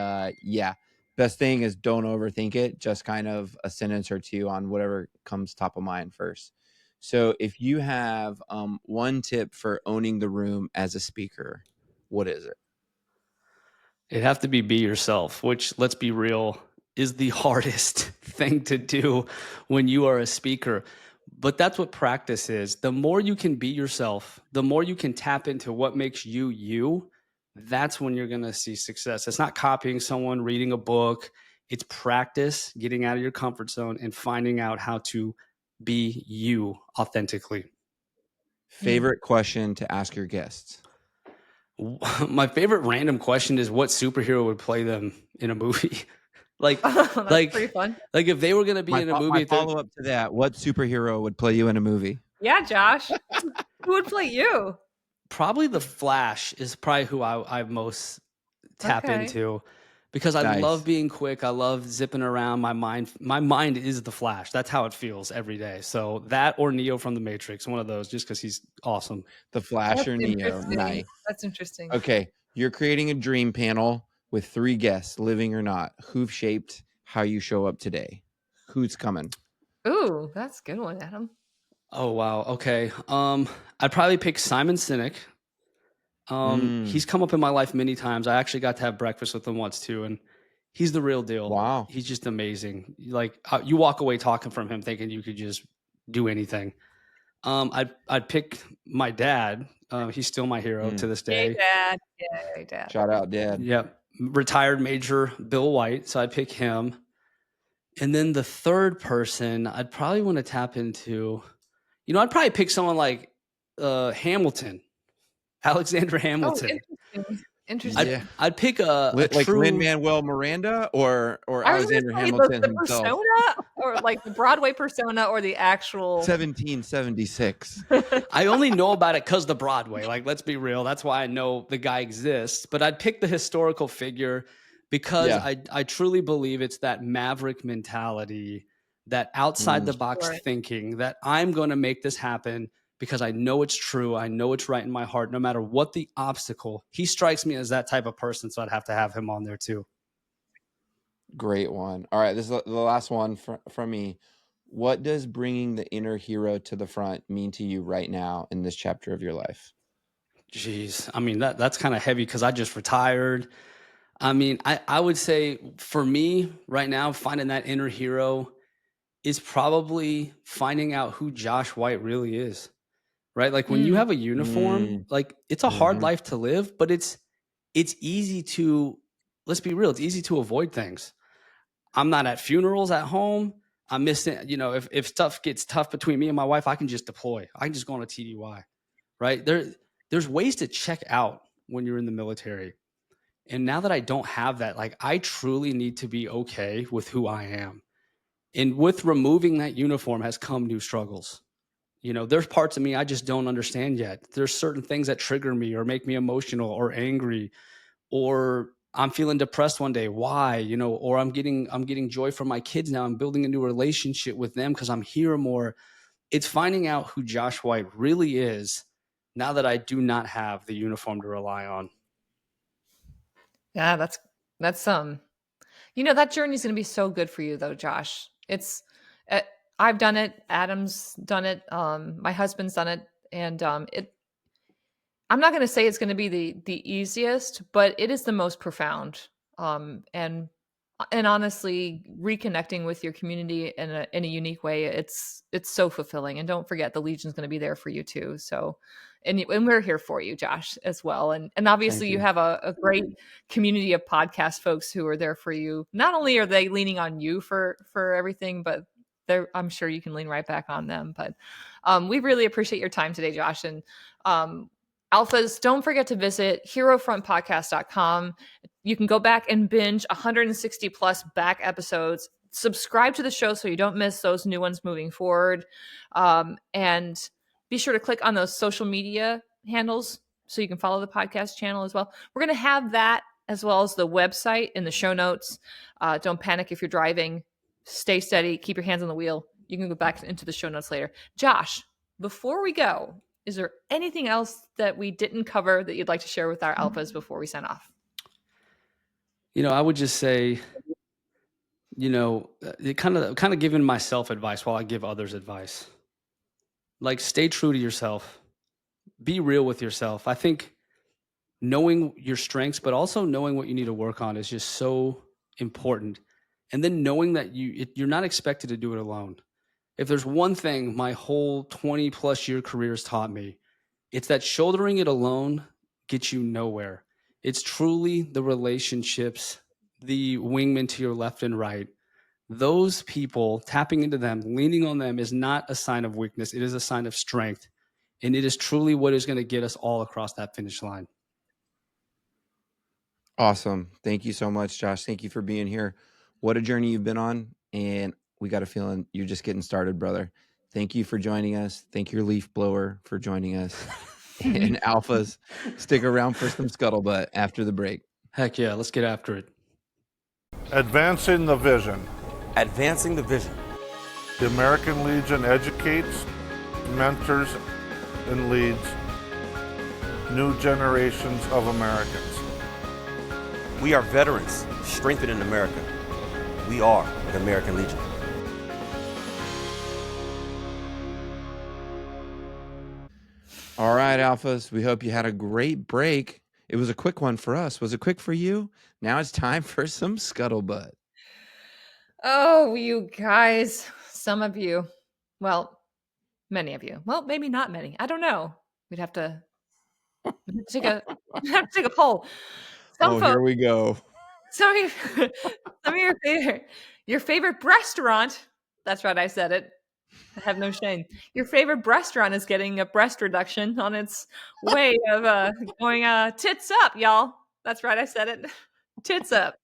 best thing is don't overthink it. Just kind of a sentence or two on whatever comes top of mind first. So if you have one tip for owning the room as a speaker, what is it? It'd have to be yourself, which, let's be real, is the hardest thing to do when you are a speaker. But that's what practice is. The more you can be yourself, the more you can tap into what makes you you, that's when you're going to see success. It's not copying someone, reading a book. It's practice, getting out of your comfort zone and finding out how to be you authentically. Favorite question to ask your guests? My favorite random question is, what superhero would play them in a movie? Like, That's pretty fun. Like, if they were going to be in a movie. My follow up to that: what superhero would play you in a movie? Yeah, Josh. Who would play you? Probably the Flash is probably who I most tap into, because I love being quick. I love zipping around. My mind is the Flash. That's how it feels every day. So that, or Neo from the Matrix, one of those, just because he's awesome. The Flash or Neo. Nice. That's interesting. Okay, you're creating a dream panel with 3 guests, living or not, who've shaped how you show up today. Who's coming? Ooh, that's a good one, Adam. Oh, wow. Okay. I'd probably pick Simon Sinek. He's come up in my life many times. I actually got to have breakfast with him once too. And He's the real deal. Wow. He's just amazing. Like you walk away talking from him thinking you could just do anything. I'd pick my dad. He's still my hero to this day. Hey, Dad. Yay, Dad. Shout out, Dad. Yep. Retired Major Bill White. So I'd pick him. And then the third person, I'd probably want to tap into, I'd probably pick someone like Hamilton, Alexander Hamilton. Interesting. I'd pick a Like true Lin-Manuel Miranda or I was Alexander gonna say Hamilton the himself. persona, or like the Broadway persona, or the actual 1776. I only know about it because the Broadway. Like, let's be real. That's why I know the guy exists. But I'd pick the historical figure because I truly believe it's that maverick mentality, that outside the box thinking, that I'm going to make this happen because I know it's true. I know it's right in my heart, no matter what the obstacle. He strikes me as that type of person, so I'd have to have him on there too. Great one. All right, this is the last one from me. What does bringing the inner hero to the front mean to you right now in this chapter of your life? Jeez, I mean, that's kind of heavy because I just retired. I mean, I would say for me right now, finding that inner hero is probably finding out who Josh White really is, right? Like when you have a uniform, like it's a hard life to live, but it's easy to, let's be real, it's easy to avoid things. I'm not at funerals at home. I'm missing, if stuff gets tough between me and my wife, I can just deploy. I can just go on a TDY, right? There's ways to check out when you're in the military. And now that I don't have that, like I truly need to be okay with who I am. And with removing that uniform has come new struggles. There's parts of me I just don't understand yet. There's certain things that trigger me or make me emotional or angry, or I'm feeling depressed one day. Why? Or I'm getting joy from my kids now. I'm building a new relationship with them because I'm here more. It's finding out who Josh White really is now that I do not have the uniform to rely on. Yeah, that's that journey is going to be so good for you though, Josh. It's I've done it, Adam's done it, my husband's done it, and I'm not going to say it's going to be the easiest, but it is the most profound. And honestly, reconnecting with your community in a unique way, it's so fulfilling. And don't forget, the Legion's going to be there for you too. So, and we're here for you, Josh, as well. And obviously, you have a great community of podcast folks who are there for you. Not only are they leaning on you for everything, but I'm sure you can lean right back on them. But we really appreciate your time today, Josh. And Alphas, don't forget to visit HeroFrontPodcast.com. You can go back and binge 160 plus back episodes. Subscribe to the show so you don't miss those new ones moving forward. And be sure to click on those social media handles so you can follow the podcast channel as well. We're going to have that as well as the website in the show notes. Don't panic if you're driving. Stay steady. Keep your hands on the wheel. You can go back into the show notes later. Josh, before we go, is there anything else that we didn't cover that you'd like to share with our alphas before we sign off? I would just say, kind of giving myself advice while I give others advice. Like, stay true to yourself. Be real with yourself. I think knowing your strengths, but also knowing what you need to work on is just so important. And then knowing that you're not expected to do it alone. If there's one thing my whole 20 plus year career has taught me, it's that shouldering it alone gets you nowhere. It's truly the relationships, the wingmen to your left and right. Those people, tapping into them, leaning on them is not a sign of weakness. It is a sign of strength. And it is truly what is going to get us all across that finish line. Awesome. Thank you so much, Josh. Thank you for being here. What a journey you've been on. And we got a feeling you're just getting started, brother. Thank you for joining us. Thank your leaf blower for joining us. And alphas, stick around for some scuttlebutt after the break. Heck yeah, let's get after it. Advancing the vision. Advancing the vision. The American Legion educates, mentors, and leads new generations of Americans. We are veterans strengthening America. We are the American Legion. All right, alphas, we hope you had a great break. It was a quick one for us. Was it quick for you? Now it's time for some scuttlebutt. Oh, you guys, some of you, well, many of you, well, maybe not many. I don't know. We'd have to take a poll. Some Here folks, we go. some of your favorite restaurant. That's right, I said it. I have no shame. Your favorite restaurant is getting a breast reduction on its way of going tits up, y'all. That's right, I said it. Tits up.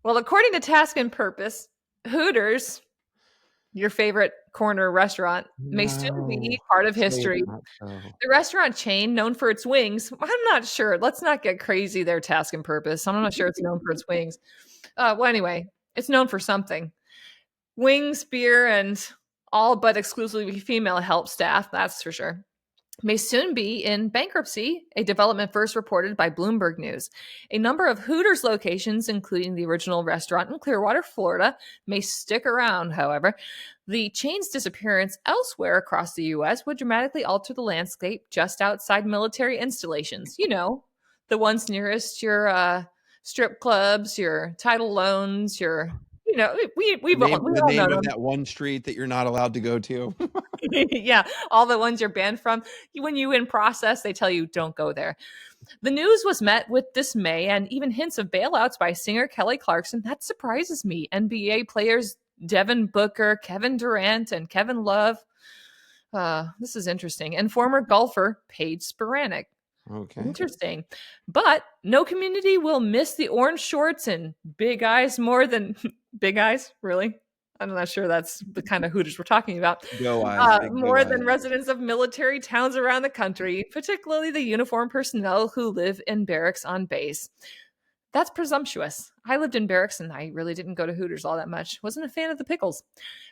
Well, according to Task and Purpose, Hooters, your favorite corner restaurant, may soon be part of history. The restaurant chain, known for its wings, I'm not sure. Let's not get crazy there, Task and Purpose. I'm not sure it's known for its wings. Well, anyway, it's known for something. Wings, beer, and all but exclusively female help staff, that's for sure, may soon be in bankruptcy, a development first reported by Bloomberg News. A number of Hooters locations, including the original restaurant in Clearwater, Florida, may stick around, however. The chain's disappearance elsewhere across the U.S. would dramatically alter the landscape just outside military installations. You know, the ones nearest your strip clubs, your title loans, your... You know, we've all name known of that one street that you're not allowed to go to. Yeah, all the ones you're banned from. When you in process, they tell you don't go there. The news was met with dismay and even hints of bailouts by singer Kelly Clarkson. That surprises me. NBA players Devin Booker, Kevin Durant, and Kevin Love. This is interesting. And former golfer Paige Spiranek. Okay. Interesting. But no community will miss the orange shorts and big eyes more than big eyes, really? I'm not sure that's the kind of Hooters we're talking about. Go eyes, more than residents of military towns around the country, particularly the uniformed personnel who live in barracks on base. That's presumptuous. I lived in barracks and I really didn't go to Hooters all that much. Wasn't a fan of the pickles.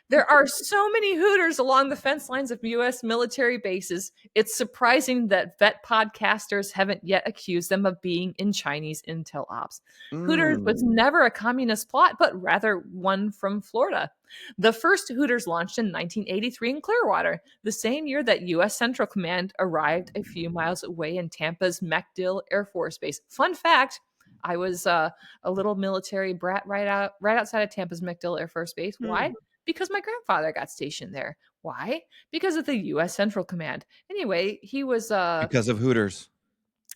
There are so many Hooters along the fence lines of U.S. military bases. It's surprising that vet podcasters haven't yet accused them of being in Chinese intel ops. Hooters was never a communist plot, but rather one from Florida. The first Hooters launched in 1983 in Clearwater, the same year that U.S. Central Command arrived a few miles away in Tampa's MacDill Air Force Base. Fun fact, I was a little military brat right outside of Tampa's MacDill Air Force Base. Why? Because my grandfather got stationed there. Why? Because of the U.S. Central Command. Anyway, he was because of Hooters.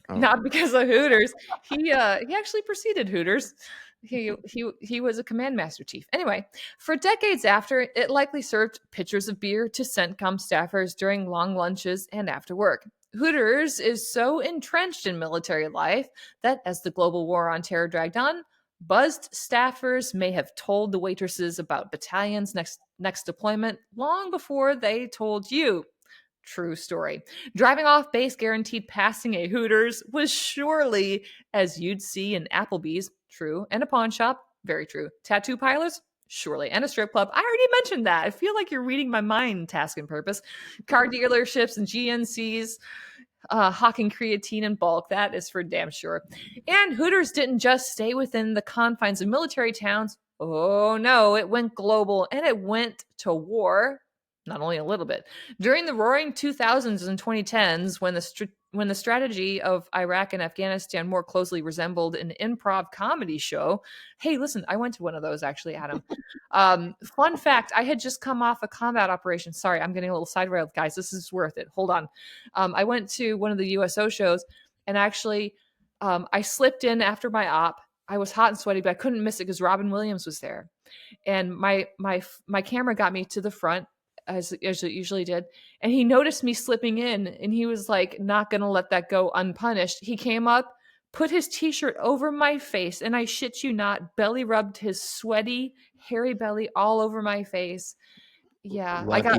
Not because of Hooters. He actually preceded Hooters. He was a command master chief. Anyway, for decades after, it likely served pitchers of beer to CENTCOM staffers during long lunches and after work. Hooters is so entrenched in military life that as the global war on terror dragged on, buzzed staffers may have told the waitresses about battalions' next deployment long before they told you. True story. Driving off base guaranteed passing a Hooters was surely as you'd see in Applebee's. True. And a pawn shop. Very true. Tattoo parlors. Surely. And a strip club. I already mentioned that. I feel like you're reading my mind, Task and Purpose. Car dealerships and GNCs, hawking creatine in bulk. That is for damn sure. And Hooters didn't just stay within the confines of military towns. Oh no, it went global and it went to war. Not only a little bit. During the roaring 2000s and 2010s, when the strategy of Iraq and Afghanistan more closely resembled an improv comedy show. Hey, listen, I went to one of those actually, Adam. Fun fact, I had just come off a combat operation. Sorry, I'm getting a little side railed, guys. This is worth it. Hold on. I went to one of the USO shows and actually I slipped in after my op. I was hot and sweaty, but I couldn't miss it because Robin Williams was there. And my camera got me to the front, as it usually did. And he noticed me slipping in and he was like, not going to let that go unpunished. He came up, put his t-shirt over my face, and I shit you not, belly rubbed his sweaty, hairy belly all over my face. Yeah. Lucky.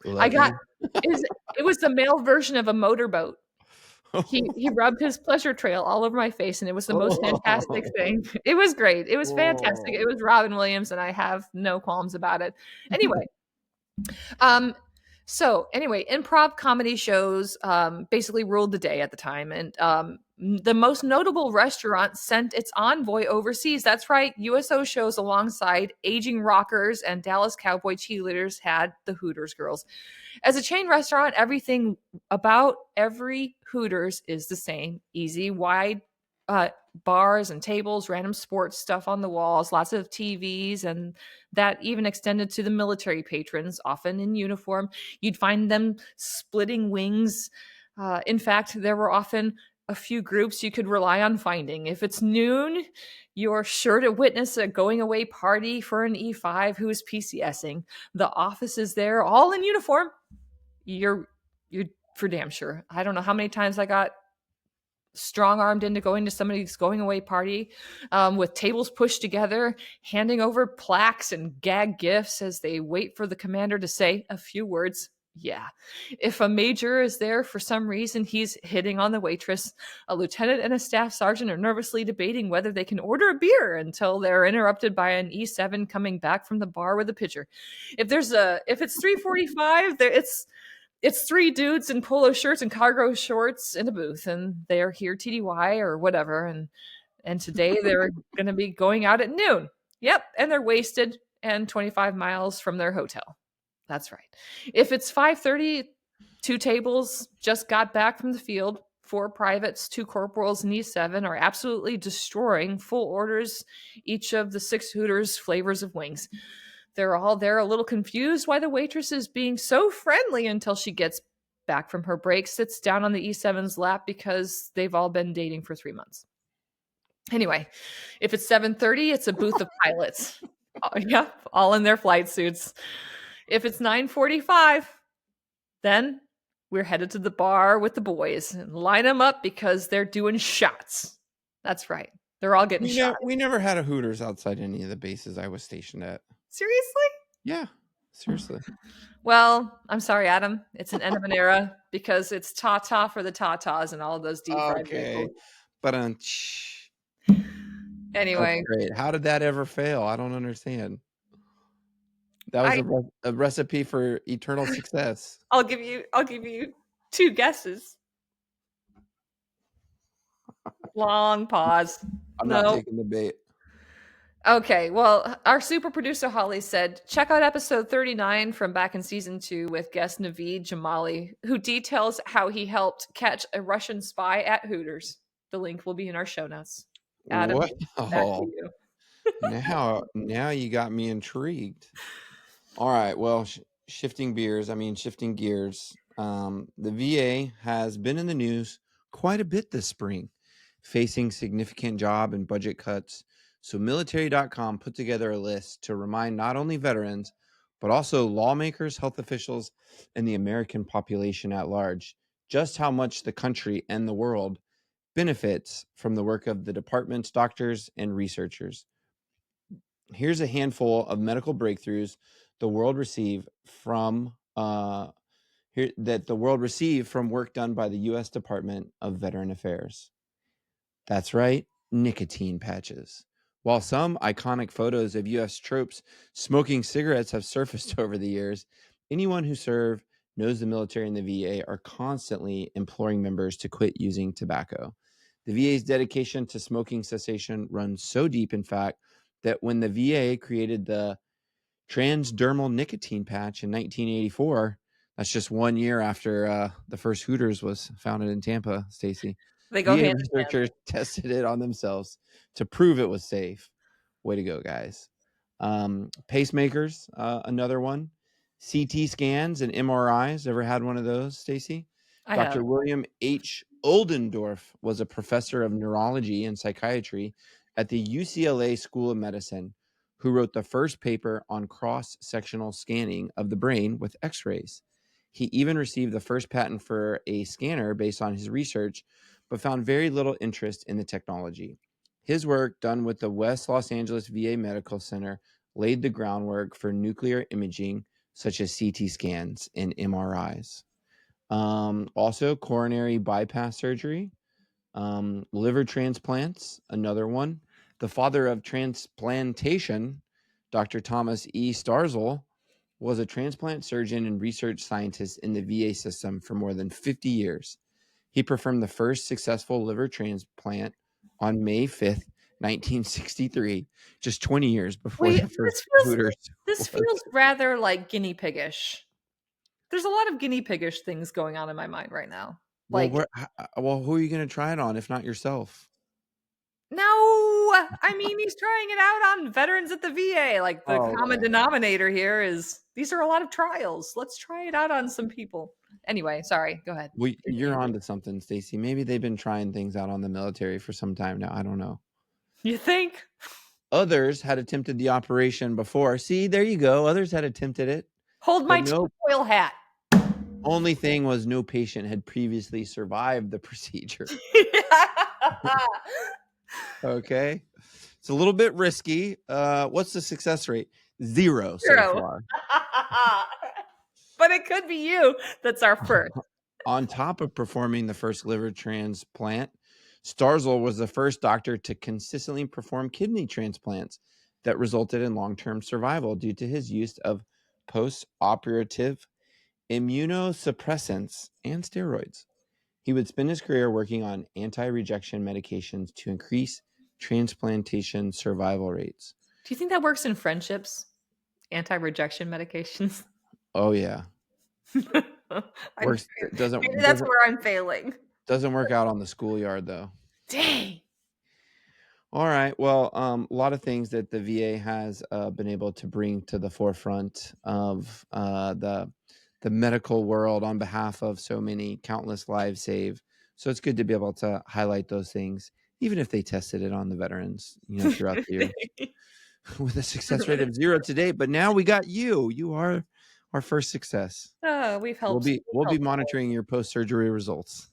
It was the male version of a motorboat. He rubbed his pleasure trail all over my face, and it was the most fantastic thing. It was great. It was fantastic. It was Robin Williams, and I have no qualms about it. Anyway, So anyway, improv comedy shows basically ruled the day at the time, and the most notable restaurant sent its envoy overseas. That's right, USO shows alongside aging rockers and Dallas Cowboy cheerleaders had the Hooters girls. As a chain restaurant, everything about every Hooters is the same: easy, wide bars and tables, random sports stuff on the walls, lots of TVs, and that even extended to the military patrons, often in uniform. You'd find them splitting wings. In fact, there were often a few groups you could rely on finding. If it's noon, you're sure to witness a going away party for an E5 who is PCSing. The office is there, all in uniform. You're for damn sure. I don't know how many times I got strong-armed into going to somebody's going away party with tables pushed together, handing over plaques and gag gifts as they wait for the commander to say a few words. Yeah. If a major is there for some reason, he's hitting on the waitress. A lieutenant and a staff sergeant are nervously debating whether they can order a beer until they're interrupted by an E7 coming back from the bar with a pitcher. If it's 3:45, it's three dudes in polo shirts and cargo shorts in a booth, and they are here TDY or whatever. And today they're going to be going out at noon. Yep, and they're wasted and 25 miles from their hotel. That's right. If it's 5:30, 2 tables just got back from the field. 4 privates, 2 corporals, and E7 are absolutely destroying full orders, each of the 6 Hooters flavors of wings. They're all there a little confused why the waitress is being so friendly until she gets back from her break, sits down on the E7's lap because they've all been dating for 3 months. Anyway, if it's 7:30, it's a booth of pilots. Yep, all in their flight suits. If it's 9:45, then we're headed to the bar with the boys and line them up because they're doing shots. That's right. They're all getting shot. We never had a Hooters outside any of the bases I was stationed at. Seriously? Yeah, seriously. Well, I'm sorry, Adam. It's an end of an era because it's ta-ta for the Tatas and all of those deep fried vehicles. But anyway, great. How did that ever fail? I don't understand. That was a recipe for eternal success. I'll give you 2 guesses. Long pause. I'm not taking the bait. Okay, well, our super producer Holly said, check out episode 39 from back in season 2 with guest Naveed Jamali, who details how he helped catch a Russian spy at Hooters. The link will be in our show notes. Adam, back to you. now you got me intrigued. All right, well, shifting gears. The VA has been in the news quite a bit this spring, facing significant job and budget cuts. So military.com put together a list to remind not only veterans, but also lawmakers, health officials, and the American population at large just how much the country and the world benefits from the work of the department's doctors and researchers. Here's a handful of medical breakthroughs the world received from work done by the U.S. Department of Veteran Affairs. That's right, nicotine patches. While some iconic photos of U.S. troops smoking cigarettes have surfaced over the years, anyone who served knows the military and the VA are constantly imploring members to quit using tobacco. The VA's dedication to smoking cessation runs so deep, in fact, that when the VA created the transdermal nicotine patch in 1984, that's just 1 year after the first Hooters was founded in Tampa, Stacy. They go VA researchers tested it on themselves to prove it was safe. Way to go, guys. Pacemakers, another one. CT scans and MRIs. Ever had one of those, Stacy? Dr. William H. Oldendorf was a professor of neurology and psychiatry at the UCLA School of Medicine, who wrote the first paper on cross-sectional scanning of the brain with X-rays. He even received the first patent for a scanner based on his research, but found very little interest in the technology. His work, done with the West Los Angeles VA Medical Center, laid the groundwork for nuclear imaging, such as CT scans and MRIs. Also, coronary bypass surgery, liver transplants, another one. The father of transplantation, Dr. Thomas E. Starzl, was a transplant surgeon and research scientist in the VA system for more than 50 years. He performed the first successful liver transplant on May 5th, 1963, just 20 years before Wait, the first Hooters. this feels rather like guinea piggish. There's a lot of guinea piggish things going on in my mind right now. Well, Like, who are you going to try it on if not yourself? no, I mean, he's trying it out on veterans at the VA. Like, the common denominator here is these are a lot of trials. Let's try it out on some people. Anyway, sorry. Go ahead. Well, you're onto something, Stacy. Maybe they've been trying things out on the military for some time now. I don't know. You think? Others had attempted the operation before. See, there you go. Others had attempted it. Hold my tinfoil hat. Only thing was no patient had previously survived the procedure. Okay. It's a little bit risky. What's the success rate? Zero so far. But it could be you. That's our first. On top of performing the first liver transplant, Starzl was the first doctor to consistently perform kidney transplants that resulted in long-term survival due to his use of post-operative immunosuppressants and steroids. He would spend his career working on anti-rejection medications to increase transplantation survival rates. Do you think that works in friendships? Anti-rejection medications? Oh, yeah. Works, that's where I'm failing. Doesn't work out on the schoolyard, though. Dang. All right. Well, a lot of things that the VA has been able to bring to the forefront of the medical world on behalf of so many countless lives saved. So it's good to be able to highlight those things, even if they tested it on the veterans, throughout the year with a success rate of 0 to date. But now we got you. You are our first success. We've helped. We'll be monitoring your post-surgery results.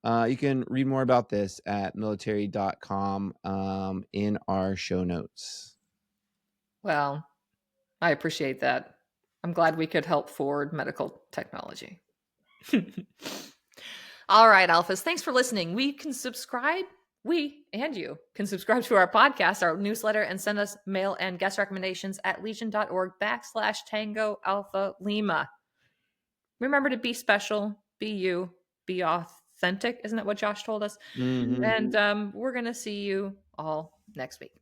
You can read more about this at military.com in our show notes. Well, I appreciate that. I'm glad we could help forward medical technology. All right, Alphas, thanks for listening. We and you can subscribe to our podcast, our newsletter, and send us mail and guest recommendations at legion.org/Tango Alpha Lima. Remember to be special, be you, be authentic. Isn't that what Josh told us? Mm-hmm. And we're going to see you all next week.